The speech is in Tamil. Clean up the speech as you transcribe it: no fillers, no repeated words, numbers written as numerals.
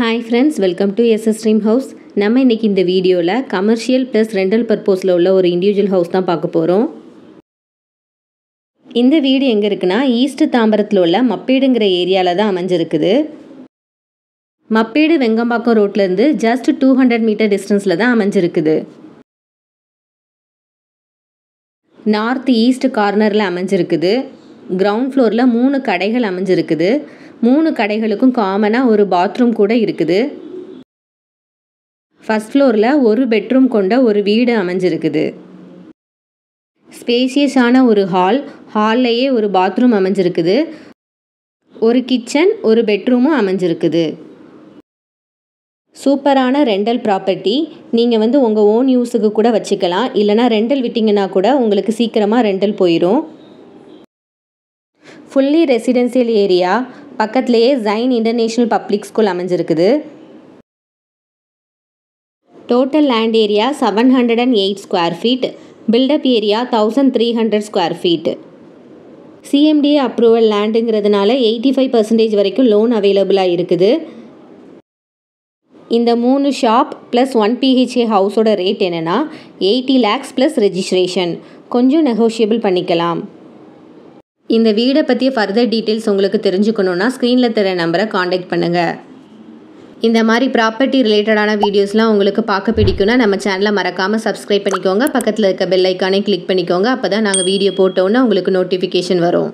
Hi friends, welcome to SS Dream House. நம்ம இன்னைக்கு இந்த வீடியோல கமர்ஷியல் ப்ளஸ் ரெண்டல் பர்பஸ்ல உள்ள ஒரு இண்டிவிஜுவல் ஹவுஸ் தான் பார்க்க போறோம். இந்த வீடு எங்க இருக்குன்னா ஈஸ்ட் தாம்பரத்துல உள்ள மப்பேடுங்கிற ஏரியால தான் அமைஞ்சிருக்குது. மப்பேடு வெங்கம்பாக்கம் ரோட்ல இருந்து ஜஸ்ட் 200 மீட்டர் டிஸ்டன்ஸ்ல தான் அமைஞ்சிருக்குது. நார்த் ஈஸ்ட் கார்னர்ல அமைஞ்சிருக்குது. கிரவுண்ட் ஃப்ளோர்ல 3 கடைகள் அமைஞ்சிருக்குது. 3 கடைகளுக்கும் காமனா ஒரு பாத்ரூம் கூட இருக்குது. ஃபர்ஸ்ட் ஃப்ளோர்ல ஒரு பெட்ரூம் கொண்ட ஒரு வீடு அமைஞ்சிருக்குது. ஸ்பேசியஸான ஒரு ஹால்லையே ஒரு பாத்ரூம் அமைஞ்சிருக்குது. ஒரு கிச்சன், ஒரு பெட்ரூமும் அமைஞ்சிருக்குது. சூப்பரான ரெண்டல் ப்ராப்பர்ட்டி. நீங்கள் உங்கள் ஓன் யூஸுக்கு கூட வச்சுக்கலாம். இல்லைனா ரெண்டல் விட்டிங்கன்னா கூட உங்களுக்கு சீக்கிரமாக ரெண்டல் போயிடும். Fully residential area. பக்கத்துலேயே ஜைன் இன்டர்நேஷ்னல் பப்ளிக் ஸ்கூல் அமைஞ்சிருக்குது. Total land area 708 square feet. Built up area 1300 square feet. CMDA approval லேண்டுங்கிறதுனால 85% வரைக்கும் லோன் அவைலபிளாக இருக்குது. இந்த 3 ஷாப் ப்ளஸ் 1 PHA ஹவுஸோட ரேட் என்னென்னா 80 lakhs ப்ளஸ் ரெஜிஸ்ட்ரேஷன். கொஞ்சம் நெகோஷியபிள் பண்ணிக்கலாம். இந்த வீடை பற்றிய ஃபர்தர் டீட்டெயில்ஸ் உங்களுக்கு தெரிஞ்சுக்கணுன்னா ஸ்க்ரீனில் தர நம்பரை காண்டாக்ட் பண்ணுங்கள். இந்த மாதிரி ப்ராப்பர்ட்டி ரிலேட்டடான வீடியோஸ்லாம் உங்களுக்கு பார்க்க பிடிக்குன்னா நம்ம சேனலை மறக்காமல் சப்ஸ்கிரைப் பண்ணிக்கோங்க. பக்கத்தில் இருக்க பெல் ஐக்கானை கிளிக் பண்ணிக்கோங்க. அப்போ தான் நாங்கள் வீடியோ போட்டோன்னே உங்களுக்கு நோட்டிஃபிகேஷன் வரும்.